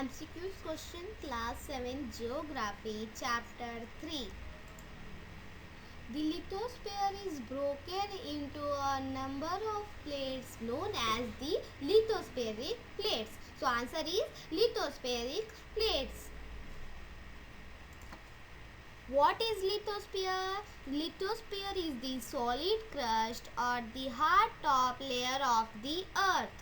MCQs question class 7 Geography chapter 3. The lithosphere is broken into a number of plates known as the lithospheric plates. So answer is lithospheric plates. What is lithosphere? Lithosphere is the solid crust or the hard top layer of the earth.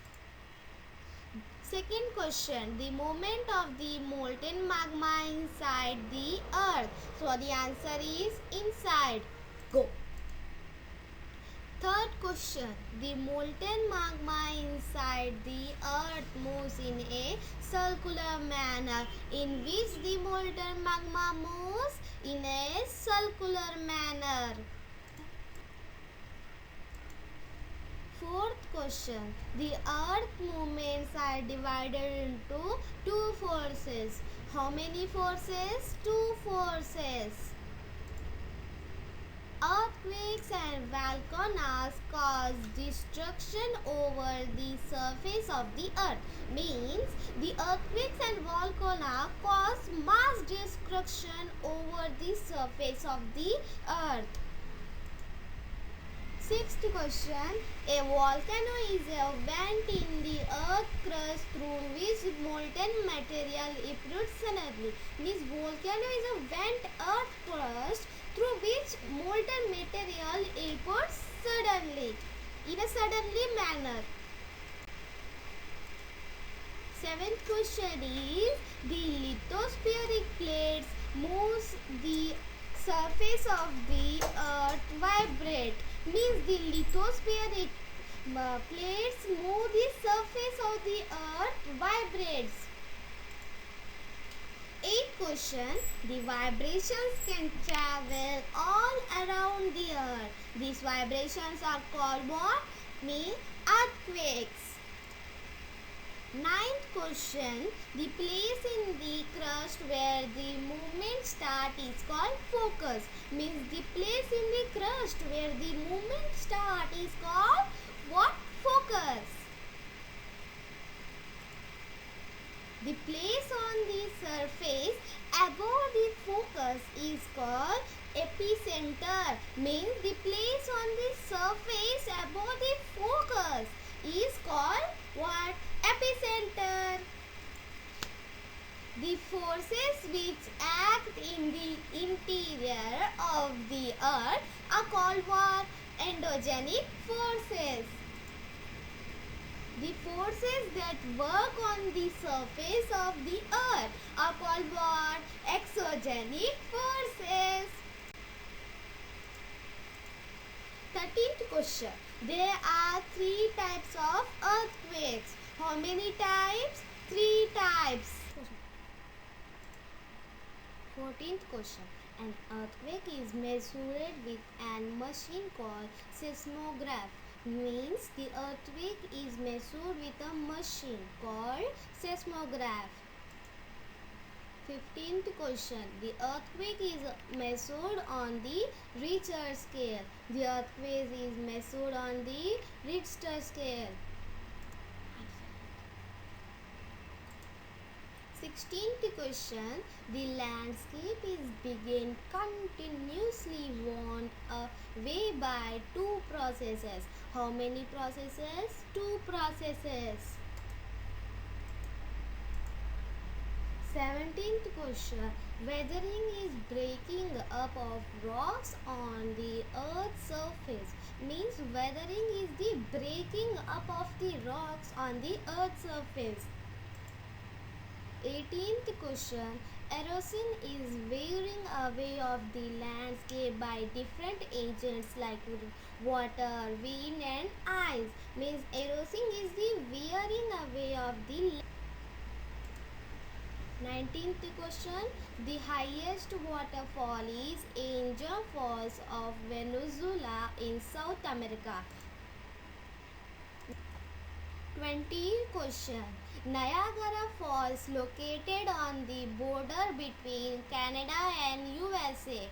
Second question, the movement of the molten magma inside the earth. So the answer is inside. Go. Third question, the molten magma inside the earth moves in a circular manner. In which the molten magma moves? In a circular manner. Fourth question, the earth movements are divided into two forces. How many forces? Two forces. Earthquakes and volcanoes cause destruction over the surface of the earth. Means the earthquakes and volcanoes cause mass destruction over the surface of the earth. Sixth question, a volcano is a vent in the earth crust through which molten material erupts suddenly. Means volcano is a vent earth crust through which molten material erupts suddenly, in a suddenly manner. Seventh question is, the lithospheric plates moves the surface of the earth vibrate. Means the lithospheric plates move the surface of the earth vibrates. Eighth question, the vibrations can travel all around the earth. These vibrations are called what? Mean earthquakes. Ninth question, the place in the crust where the movement start is called focus. Means the place in the crust where the movement start is called what? Focus. The place on the surface above the focus is called epicenter. Means the place on the surface above the focus is called what? Epicenter. The forces which act in the interior of the earth are called what? Endogenic forces. The forces that work on the surface of the earth are called what? Exogenic forces. 13th question. There are 3 types of earthquakes. How many types? 3 types. 14th question. An earthquake is measured with a machine called seismograph. Means the earthquake is measured with a machine called seismograph. 15th question. The earthquake is measured on the Richter scale. The earthquake is measured on the Richter scale. 16th question. The landscape is being continuously worn away by 2 processes. How many processes? 2 processes. 17th question. Weathering is breaking up of rocks on the earth's surface. Means weathering is the breaking up of the rocks on the earth's surface. 18th question. Erosion is wearing away of the landscape by different agents like water, wind and ice. Means erosion is the wearing away of the 19th question. The highest waterfall is Angel Falls of Venezuela in South America. 20th question. Niagara Falls located on the border between Canada and USA.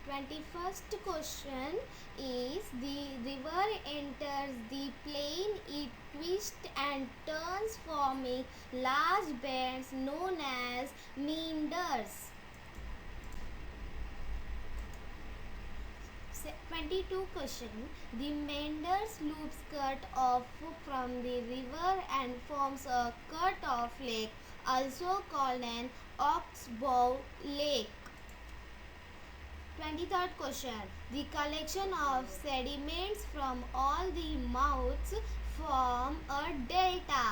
21st question is, the river enters the plain it twists and turns, forming large bands known as meanders. 22 question. The meanders loops cut off from the river and forms a cut-off lake, also called an oxbow lake. 23rd question. The collection of sediments from all the mouths form a delta.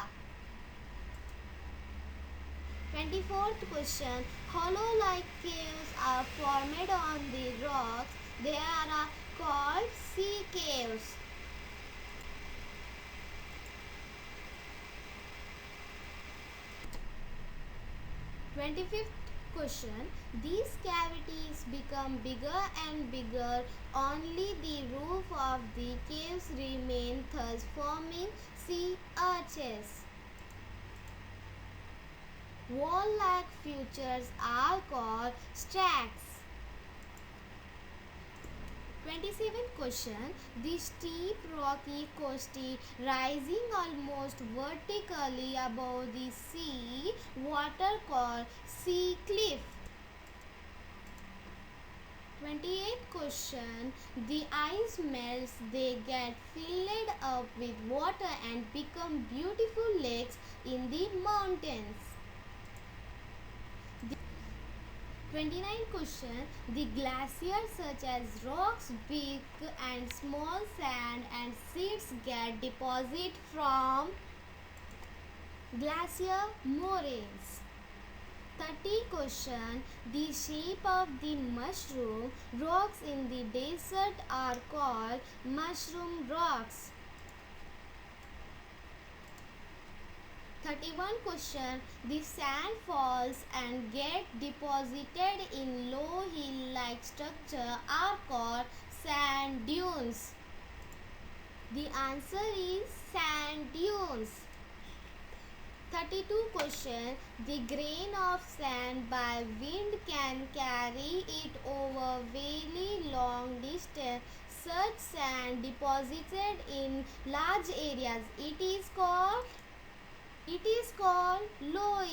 24th question. Hollow-like caves are formed on the rocks. They are called sea caves. 25th question. These cavities become bigger and bigger. Only the roof of the caves remain, thus forming sea arches. Wall-like features are called stacks. 27th question. The steep rocky coast rising almost vertically above the sea water called sea cliff. 28th question. The ice melts, they get filled up with water and become beautiful lakes in the mountains. 29th question. The glaciers such as rocks, big and small sand and seeds get deposited from glacier moraines. 30 question. The shape of the mushroom rocks in the desert are called mushroom rocks. 31 question. The sand falls and get deposited in low hill-like structure are called sand dunes. The answer is sand dunes. 32 question. The grain of sand by wind can carry it over very long distance. Such sand deposited in large areas. It is called loess.